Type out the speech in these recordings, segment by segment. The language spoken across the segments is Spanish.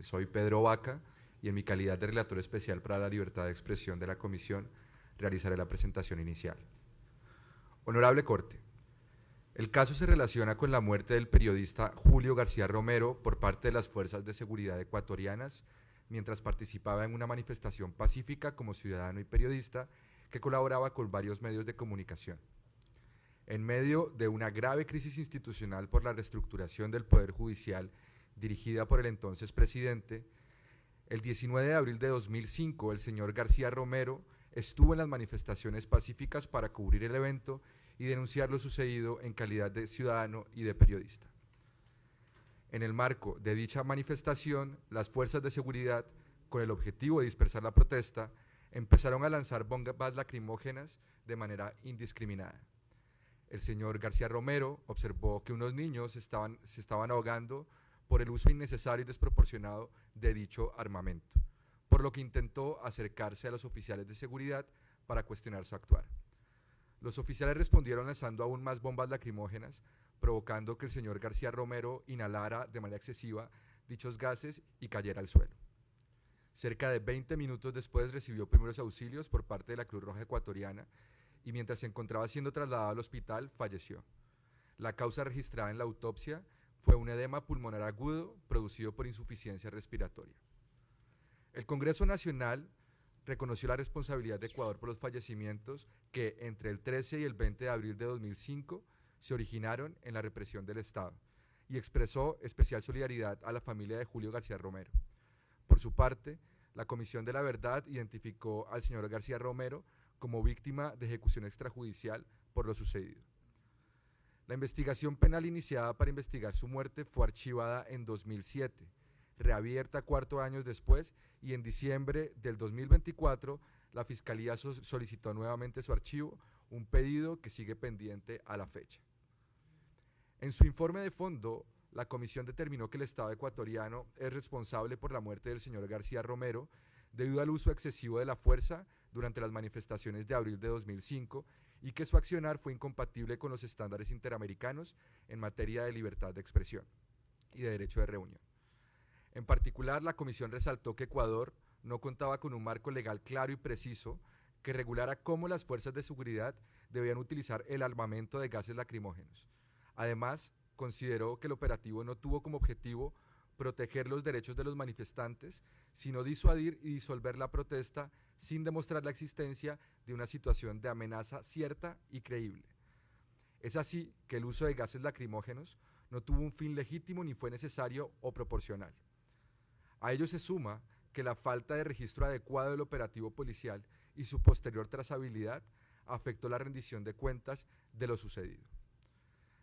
Soy Pedro Vaca y en mi calidad de relator especial para la libertad de expresión de la Comisión realizaré la presentación inicial. Honorable Corte, el caso se relaciona con la muerte del periodista Julio García Romero por parte de las fuerzas de seguridad ecuatorianas mientras participaba en una manifestación pacífica como ciudadano y periodista que colaboraba con varios medios de comunicación. En medio de una grave crisis institucional por la reestructuración del Poder Judicial dirigida por el entonces presidente, el 19 de abril de 2005 el señor García Romero estuvo en las manifestaciones pacíficas para cubrir el evento y denunciar lo sucedido en calidad de ciudadano y de periodista. En el marco de dicha manifestación, las fuerzas de seguridad, con el objetivo de dispersar la protesta, empezaron a lanzar bombas lacrimógenas de manera indiscriminada. El señor García Romero observó que unos niños se estaban ahogando por el uso innecesario y desproporcionado de dicho armamento, por lo que intentó acercarse a los oficiales de seguridad para cuestionar su actuar. Los oficiales respondieron lanzando aún más bombas lacrimógenas, provocando que el señor García Romero inhalara de manera excesiva dichos gases y cayera al suelo. Cerca de 20 minutos después recibió primeros auxilios por parte de la Cruz Roja Ecuatoriana y mientras se encontraba siendo trasladado al hospital, falleció. La causa registrada en la autopsia fue un edema pulmonar agudo producido por insuficiencia respiratoria. El Congreso Nacional reconoció la responsabilidad de Ecuador por los fallecimientos que entre el 13 y el 20 de abril de 2005 se originaron en la represión del Estado y expresó especial solidaridad a la familia de Julio García Romero. Por su parte, la Comisión de la Verdad identificó al señor García Romero como víctima de ejecución extrajudicial por lo sucedido. La investigación penal iniciada para investigar su muerte fue archivada en 2007, reabierta 4 años después y en diciembre del 2024 la Fiscalía solicitó nuevamente su archivo, un pedido que sigue pendiente a la fecha. En su informe de fondo, la comisión determinó que el Estado ecuatoriano es responsable por la muerte del señor García Romero debido al uso excesivo de la fuerza durante las manifestaciones de abril de 2005 y que su accionar fue incompatible con los estándares interamericanos en materia de libertad de expresión y de derecho de reunión. En particular, la comisión resaltó que Ecuador no contaba con un marco legal claro y preciso que regulara cómo las fuerzas de seguridad debían utilizar el armamento de gases lacrimógenos. Además, consideró que el operativo no tuvo como objetivo proteger los derechos de los manifestantes, sino disuadir y disolver la protesta sin demostrar la existencia de una situación de amenaza cierta y creíble. Es así que el uso de gases lacrimógenos no tuvo un fin legítimo ni fue necesario o proporcional. A ello se suma que la falta de registro adecuado del operativo policial y su posterior trazabilidad afectó la rendición de cuentas de lo sucedido.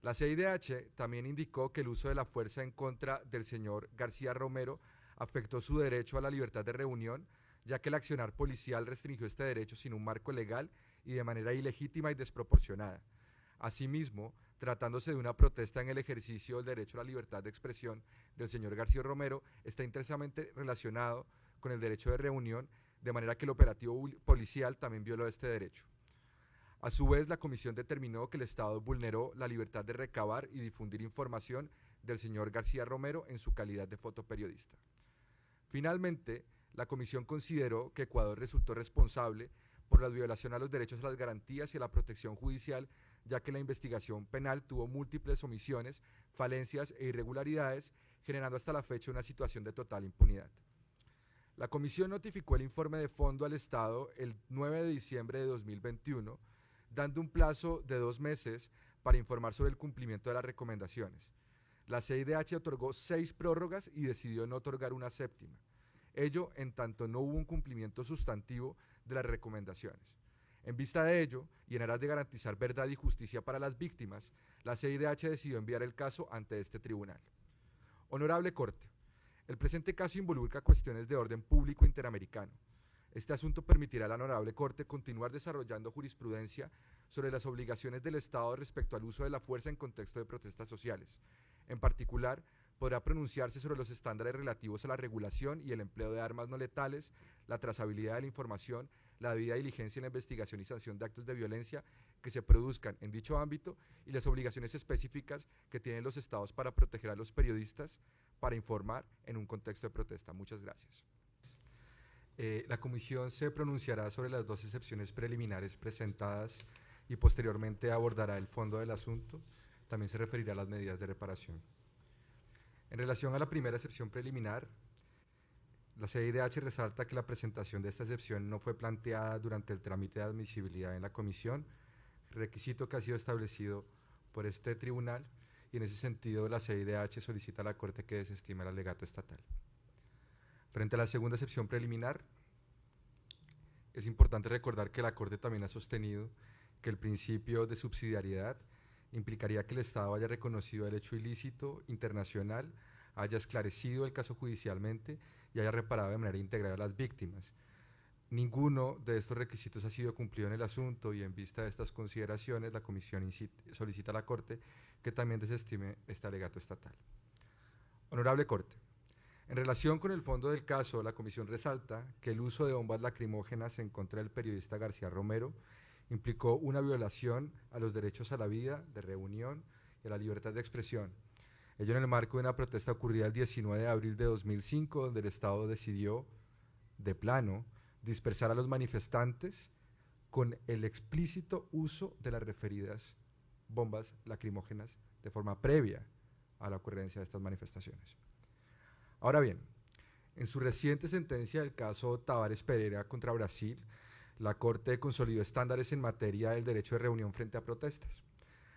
La CIDH también indicó que el uso de la fuerza en contra del señor García Romero afectó su derecho a la libertad de reunión, ya que el accionar policial restringió este derecho sin un marco legal y de manera ilegítima y desproporcionada. Asimismo, tratándose de una protesta en el ejercicio del derecho a la libertad de expresión del señor García Romero, está intensamente relacionado con el derecho de reunión, de manera que el operativo policial también violó este derecho. A su vez, la comisión determinó que el Estado vulneró la libertad de recabar y difundir información del señor García Romero en su calidad de fotoperiodista. Finalmente, la comisión consideró que Ecuador resultó responsable por la violación a los derechos a las garantías y a la protección judicial, ya que la investigación penal tuvo múltiples omisiones, falencias e irregularidades, generando hasta la fecha una situación de total impunidad. La comisión notificó el informe de fondo al Estado el 9 de diciembre de 2021, dando un plazo de 2 meses para informar sobre el cumplimiento de las recomendaciones. La CIDH otorgó 6 prórrogas y decidió no otorgar una séptima. Ello en tanto no hubo un cumplimiento sustantivo de las recomendaciones. En vista de ello, y en aras de garantizar verdad y justicia para las víctimas, la CIDH decidió enviar el caso ante este tribunal. Honorable Corte, el presente caso involucra cuestiones de orden público interamericano. Este asunto permitirá a la Honorable Corte continuar desarrollando jurisprudencia sobre las obligaciones del Estado respecto al uso de la fuerza en contexto de protestas sociales. En particular, podrá pronunciarse sobre los estándares relativos a la regulación y el empleo de armas no letales, la trazabilidad de la información, la debida diligencia en la investigación y sanción de actos de violencia que se produzcan en dicho ámbito y las obligaciones específicas que tienen los estados para proteger a los periodistas, para informar en un contexto de protesta. Muchas gracias. La comisión se pronunciará sobre las dos excepciones preliminares presentadas y posteriormente abordará el fondo del asunto. También se referirá a las medidas de reparación. En relación a la primera excepción preliminar, la CIDH resalta que la presentación de esta excepción no fue planteada durante el trámite de admisibilidad en la comisión, requisito que ha sido establecido por este tribunal, y en ese sentido la CIDH solicita a la Corte que desestime el alegato estatal. Frente a la segunda excepción preliminar, es importante recordar que la Corte también ha sostenido que el principio de subsidiariedad implicaría que el Estado haya reconocido el hecho ilícito internacional, haya esclarecido el caso judicialmente y haya reparado de manera integral a las víctimas. Ninguno de estos requisitos ha sido cumplido en el asunto y en vista de estas consideraciones la Comisión solicita a la Corte que también desestime este alegato estatal. Honorable Corte, en relación con el fondo del caso, la Comisión resalta que el uso de bombas lacrimógenas en contra del periodista García Romero implicó una violación a los derechos a la vida, de reunión y a la libertad de expresión. Ello en el marco de una protesta ocurrida el 19 de abril de 2005, donde el Estado decidió, de plano, dispersar a los manifestantes con el explícito uso de las referidas bombas lacrimógenas de forma previa a la ocurrencia de estas manifestaciones. Ahora bien, en su reciente sentencia del caso Tavares Pereira contra Brasil, la Corte consolidó estándares en materia del derecho de reunión frente a protestas.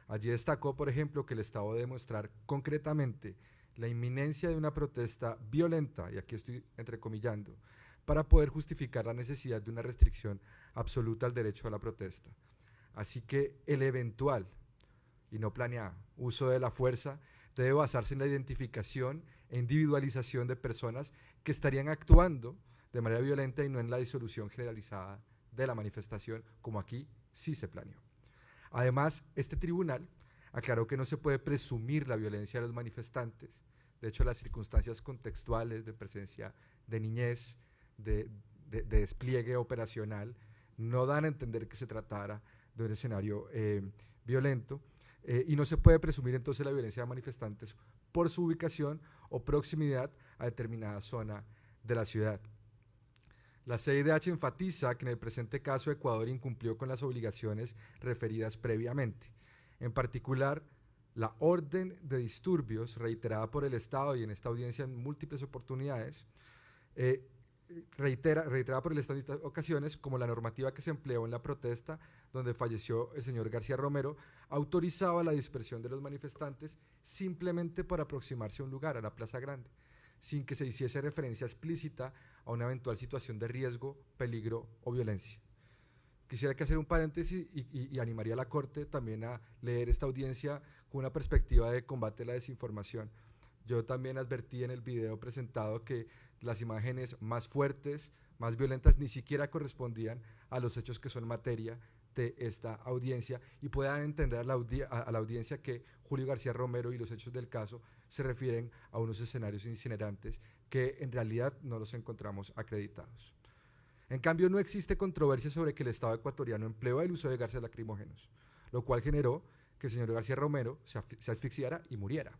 Allí destacó, por ejemplo, que el Estado debe demostrar concretamente la inminencia de una protesta violenta, y aquí estoy entrecomillando, para poder justificar la necesidad de una restricción absoluta al derecho a la protesta. Así que el eventual y no planeado uso de la fuerza debe basarse en la identificación e individualización de personas que estarían actuando de manera violenta y no en la disolución generalizada de la manifestación, como aquí sí se planeó. Además, este tribunal aclaró que no se puede presumir la violencia de los manifestantes. De hecho, las circunstancias contextuales de presencia de niñez, de despliegue operacional, no dan a entender que se tratara de un escenario violento, y no se puede presumir entonces la violencia de manifestantes por su ubicación o proximidad a determinada zona de la ciudad. La CIDH enfatiza que en el presente caso Ecuador incumplió con las obligaciones referidas previamente. En particular, la orden de disturbios reiterada por el Estado y en esta audiencia en múltiples oportunidades, reiterada por el Estado en estas ocasiones, como la normativa que se empleó en la protesta donde falleció el señor García Romero, autorizaba la dispersión de los manifestantes simplemente para aproximarse a un lugar, a la Plaza Grande, sin que se hiciese referencia explícita a una eventual situación de riesgo, peligro o violencia. Quisiera que hacer un paréntesis y animaría a la Corte también a leer esta audiencia con una perspectiva de combate a la desinformación. Yo también advertí en el video presentado que las imágenes más fuertes, más violentas, ni siquiera correspondían a los hechos que son materia de esta audiencia y puedan entender a la audiencia que Julio García Romero y los hechos del caso se refieren a unos escenarios incinerantes que en realidad no los encontramos acreditados. En cambio, no existe controversia sobre que el Estado ecuatoriano empleó el uso de gases lacrimógenos, lo cual generó que el señor García Romero se asfixiara y muriera.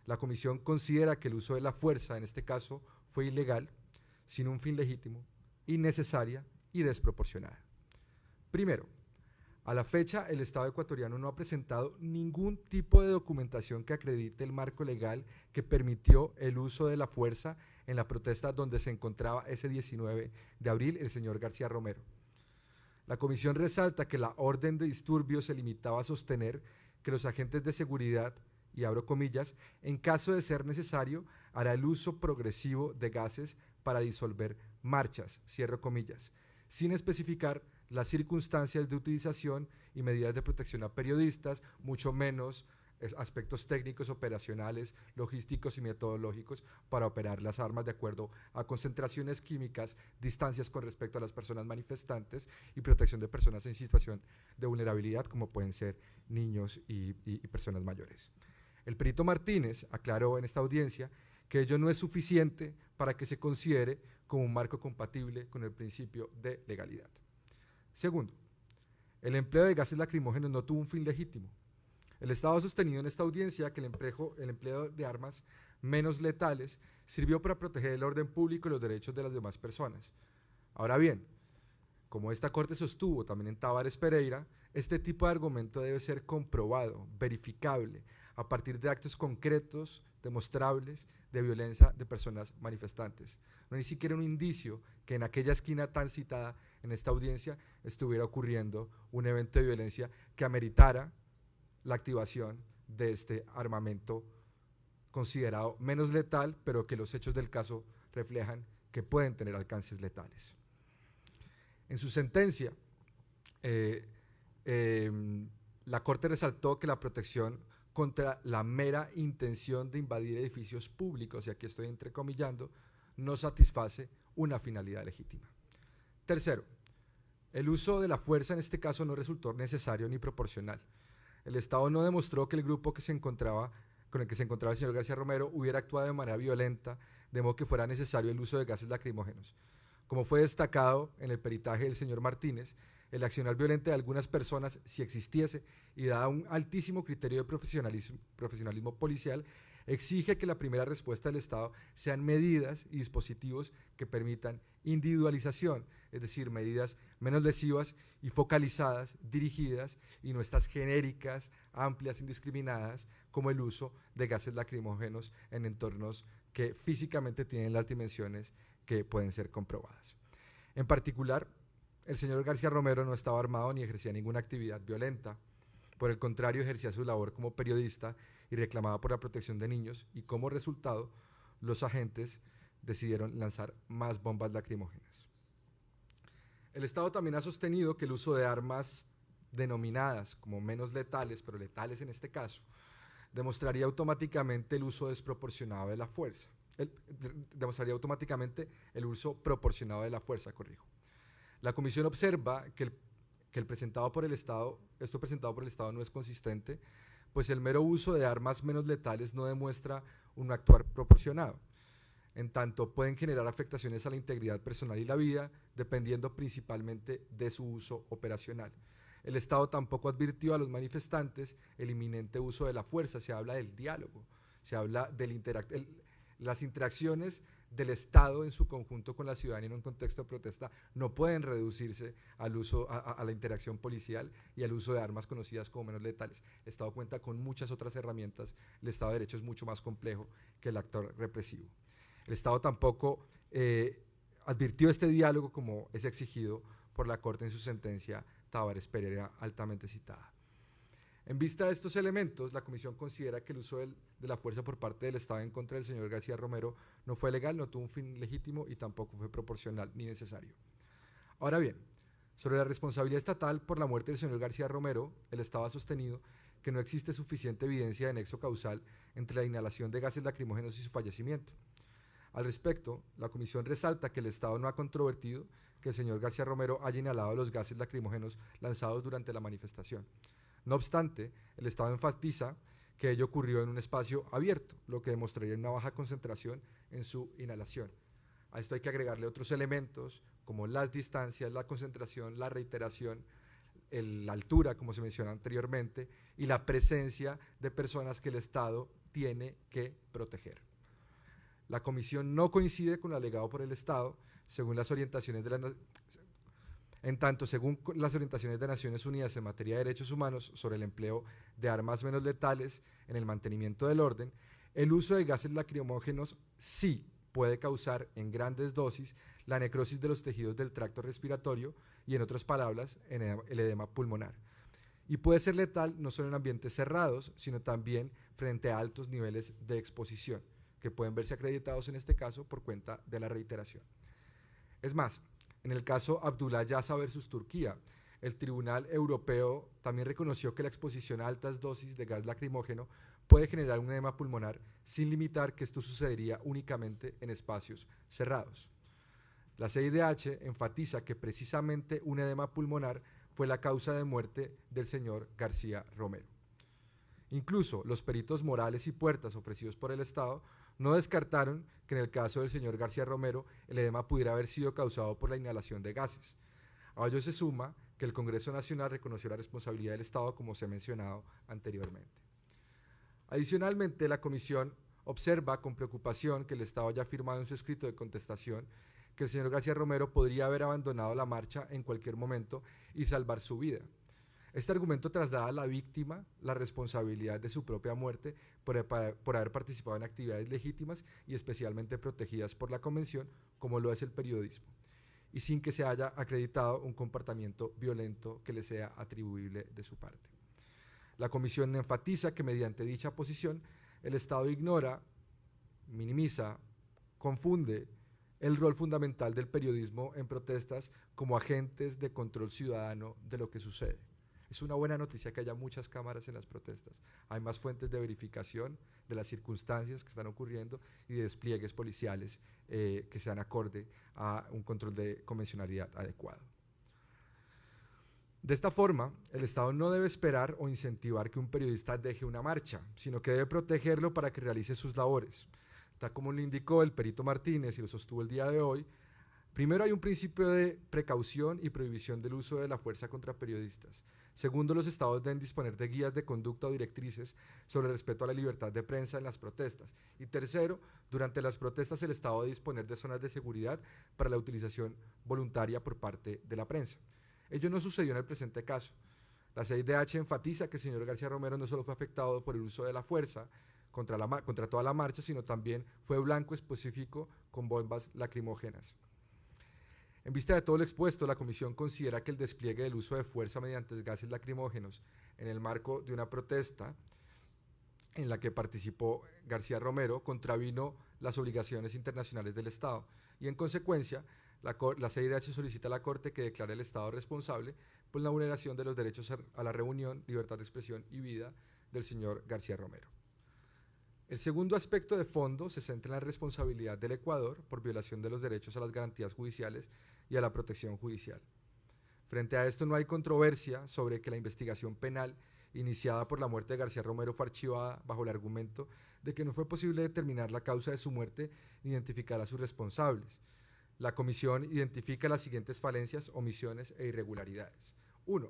La Comisión considera que el uso de la fuerza, en este caso, fue ilegal, sin un fin legítimo, innecesaria y desproporcionada. Primero, a la fecha el Estado ecuatoriano no ha presentado ningún tipo de documentación que acredite el marco legal que permitió el uso de la fuerza en la protesta donde se encontraba ese 19 de abril el señor García Romero. La Comisión resalta que la orden de disturbios se limitaba a sostener que los agentes de seguridad, y abro comillas, en caso de ser necesario, hará el uso progresivo de gases para disolver marchas, cierro comillas, sin especificar las circunstancias de utilización y medidas de protección a periodistas, mucho menos aspectos técnicos, operacionales, logísticos y metodológicos para operar las armas de acuerdo a concentraciones químicas, distancias con respecto a las personas manifestantes y protección de personas en situación de vulnerabilidad como pueden ser niños y personas mayores. El perito Martínez aclaró en esta audiencia que ello no es suficiente para que se considere como un marco compatible con el principio de legalidad. Segundo, el empleo de gases lacrimógenos no tuvo un fin legítimo. El Estado ha sostenido en esta audiencia que el empleo de armas menos letales sirvió para proteger el orden público y los derechos de las demás personas. Ahora bien, como esta Corte sostuvo también en Tavares Pereira, este tipo de argumento debe ser comprobado, verificable, a partir de actos concretos, demostrables, de violencia de personas manifestantes. No hay ni siquiera un indicio que en aquella esquina tan citada en esta audiencia estuviera ocurriendo un evento de violencia que ameritara la activación de este armamento considerado menos letal, pero que los hechos del caso reflejan que pueden tener alcances letales. En su sentencia, la Corte resaltó que la protección contra la mera intención de invadir edificios públicos, y aquí estoy entrecomillando, no satisface una finalidad legítima. Tercero, el uso de la fuerza en este caso no resultó necesario ni proporcional. El Estado no demostró que el grupo con el que se encontraba el señor García Romero hubiera actuado de manera violenta, de modo que fuera necesario el uso de gases lacrimógenos. Como fue destacado en el peritaje del señor Martínez, el accionar violento de algunas personas, si existiese, y dada un altísimo criterio de profesionalismo policial, exige que la primera respuesta del Estado sean medidas y dispositivos que permitan individualización, es decir, medidas menos lesivas y focalizadas, dirigidas, y no estas genéricas, amplias, indiscriminadas, como el uso de gases lacrimógenos en entornos que físicamente tienen las dimensiones que pueden ser comprobadas. En particular, el señor García Romero no estaba armado ni ejercía ninguna actividad violenta. Por el contrario, ejercía su labor como periodista y reclamaba por la protección de niños, y como resultado, los agentes decidieron lanzar más bombas lacrimógenas. El Estado también ha sostenido que el uso de armas denominadas como menos letales, pero letales en este caso, demostraría automáticamente el uso desproporcionado de la fuerza. Demostraría automáticamente el uso proporcionado de la fuerza, corrijo. La Comisión observa que esto presentado por el Estado no es consistente, pues el mero uso de armas menos letales no demuestra un actuar proporcionado. En tanto, pueden generar afectaciones a la integridad personal y la vida, dependiendo principalmente de su uso operacional. El Estado tampoco advirtió a los manifestantes el inminente uso de la fuerza. Se habla del diálogo, se habla de las interacciones del Estado en su conjunto con la ciudadanía en un contexto de protesta no pueden reducirse al uso, a la interacción policial y al uso de armas conocidas como menos letales. El Estado cuenta con muchas otras herramientas. El Estado de Derecho es mucho más complejo que el actor represivo. El Estado tampoco advirtió este diálogo como es exigido por la Corte en su sentencia Tavares Pereira altamente citada. En vista de estos elementos, la Comisión considera que el uso de la fuerza por parte del Estado en contra del señor García Romero no fue legal, no tuvo un fin legítimo y tampoco fue proporcional ni necesario. Ahora bien, sobre la responsabilidad estatal por la muerte del señor García Romero, el Estado ha sostenido que no existe suficiente evidencia de nexo causal entre la inhalación de gases lacrimógenos y su fallecimiento. Al respecto, la Comisión resalta que el Estado no ha controvertido que el señor García Romero haya inhalado los gases lacrimógenos lanzados durante la manifestación. No obstante, el Estado enfatiza que ello ocurrió en un espacio abierto, lo que demostraría una baja concentración en su inhalación. A esto hay que agregarle otros elementos como las distancias, la concentración, la reiteración, la altura, como se mencionó anteriormente, y la presencia de personas que el Estado tiene que proteger. La Comisión no coincide con lo alegado por el Estado, según las orientaciones de Naciones Unidas en materia de derechos humanos sobre el empleo de armas menos letales en el mantenimiento del orden. El uso de gases lacrimógenos sí puede causar en grandes dosis la necrosis de los tejidos del tracto respiratorio y, en otras palabras, el edema pulmonar. Y puede ser letal no solo en ambientes cerrados, sino también frente a altos niveles de exposición, que pueden verse acreditados en este caso por cuenta de la reiteración. Es más, en el caso Abdullah Yasa versus Turquía, el Tribunal Europeo también reconoció que la exposición a altas dosis de gas lacrimógeno puede generar un edema pulmonar, sin limitar que esto sucedería únicamente en espacios cerrados. La CIDH enfatiza que precisamente un edema pulmonar fue la causa de muerte del señor García Romero. Incluso los peritos Morales y Puertas ofrecidos por el Estado no descartaron que en el caso del señor García Romero el edema pudiera haber sido causado por la inhalación de gases. A ello se suma que el Congreso Nacional reconoció la responsabilidad del Estado, como se ha mencionado anteriormente. Adicionalmente, la Comisión Observa con preocupación que el Estado haya afirmado en su escrito de contestación que el señor García Romero podría haber abandonado la marcha en cualquier momento y salvar su vida. Este argumento traslada a la víctima la responsabilidad de su propia muerte por haber participado en actividades legítimas y especialmente protegidas por la Convención, como lo es el periodismo, y sin que se haya acreditado un comportamiento violento que le sea atribuible de su parte. La Comisión enfatiza que mediante dicha posición el Estado ignora, minimiza, confunde el rol fundamental del periodismo en protestas como agentes de control ciudadano de lo que sucede. Es una buena noticia que haya muchas cámaras en las protestas. Hay más fuentes de verificación de las circunstancias que están ocurriendo y de despliegues policiales que sean acorde a un control de convencionalidad adecuado. De esta forma, el Estado no debe esperar o incentivar que un periodista deje una marcha, sino que debe protegerlo para que realice sus labores. Tal como le indicó el perito Martínez y lo sostuvo el día de hoy, primero hay un principio de precaución y prohibición del uso de la fuerza contra periodistas. Segundo, los estados deben disponer de guías de conducta o directrices sobre el respeto a la libertad de prensa en las protestas. Y tercero, durante las protestas el Estado debe disponer de zonas de seguridad para la utilización voluntaria por parte de la prensa. Ello no sucedió en el presente caso. La CIDH enfatiza que el señor García Romero no solo fue afectado por el uso de la fuerza contra toda la marcha, sino también fue blanco específico con bombas lacrimógenas. En vista de todo lo expuesto, la Comisión considera que el despliegue del uso de fuerza mediante gases lacrimógenos en el marco de una protesta en la que participó García Romero contravino las obligaciones internacionales del Estado y, en consecuencia, la CIDH solicita a la Corte que declare al Estado responsable por la vulneración de los derechos a la reunión, libertad de expresión y vida del señor García Romero. El segundo aspecto de fondo se centra en la responsabilidad del Ecuador por violación de los derechos a las garantías judiciales y a la protección judicial. Frente a esto no hay controversia sobre que la investigación penal iniciada por la muerte de García Romero fue archivada bajo el argumento de que no fue posible determinar la causa de su muerte ni identificar a sus responsables. La Comisión identifica las siguientes falencias, omisiones e irregularidades. 1.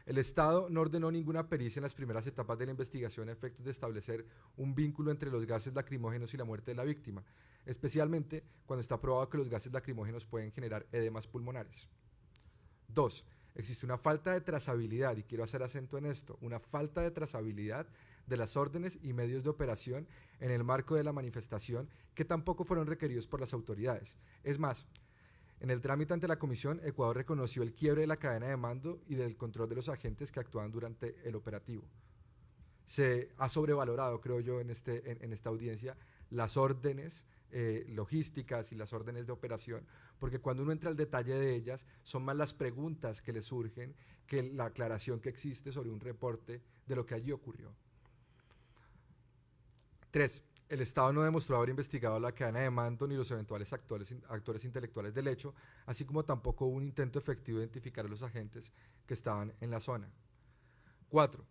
El Estado no ordenó ninguna pericia en las primeras etapas de la investigación a efectos de establecer un vínculo entre los gases lacrimógenos y la muerte de la víctima, especialmente cuando está probado que los gases lacrimógenos pueden generar edemas pulmonares. 2. Existe una falta de trazabilidad, y quiero hacer acento en esto, una falta de trazabilidad de las órdenes y medios de operación en el marco de la manifestación que tampoco fueron requeridos por las autoridades. Es más, en el trámite ante la Comisión, Ecuador reconoció el quiebre de la cadena de mando y del control de los agentes que actuaban durante el operativo. Se ha sobrevalorado, creo yo, en esta audiencia, las órdenes logísticas y las órdenes de operación, porque cuando uno entra al detalle de ellas, son más las preguntas que le surgen que la aclaración que existe sobre un reporte de lo que allí ocurrió. 3. El Estado no demostró haber investigado la cadena de mando ni los eventuales actores intelectuales del hecho, así como tampoco hubo un intento efectivo de identificar a los agentes que estaban en la zona. 4.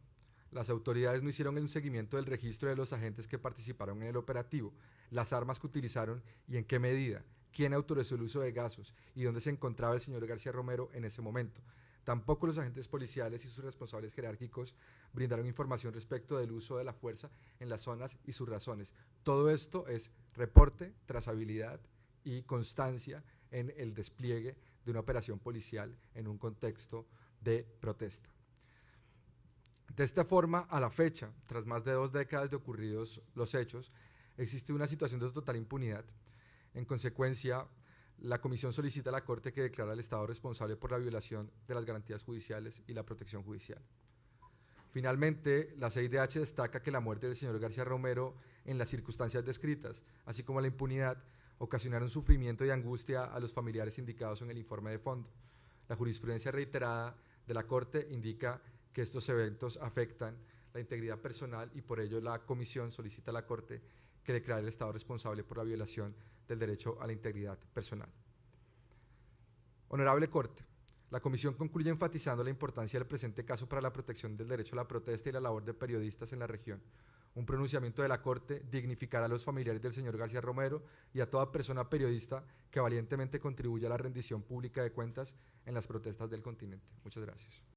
Las autoridades no hicieron un seguimiento del registro de los agentes que participaron en el operativo, las armas que utilizaron y en qué medida, quién autorizó el uso de gases y dónde se encontraba el señor García Romero en ese momento. Tampoco los agentes policiales y sus responsables jerárquicos brindaron información respecto del uso de la fuerza en las zonas y sus razones. Todo esto es reporte, trazabilidad y constancia en el despliegue de una operación policial en un contexto de protesta. De esta forma, a la fecha, tras más de 2 décadas de ocurridos los hechos, existe una situación de total impunidad. En consecuencia, la Comisión solicita a la Corte que declare al Estado responsable por la violación de las garantías judiciales y la protección judicial. Finalmente, la CIDH destaca que la muerte del señor García Romero, en las circunstancias descritas, así como la impunidad, ocasionaron sufrimiento y angustia a los familiares indicados en el informe de fondo. La jurisprudencia reiterada de la Corte indica que estos eventos afectan la integridad personal y por ello la Comisión solicita a la Corte que declare al Estado responsable por la violación del derecho a la integridad personal. Honorable Corte, la Comisión concluye enfatizando la importancia del presente caso para la protección del derecho a la protesta y la labor de periodistas en la región. Un pronunciamiento de la Corte dignificará a los familiares del señor García Romero y a toda persona periodista que valientemente contribuya a la rendición pública de cuentas en las protestas del continente. Muchas gracias.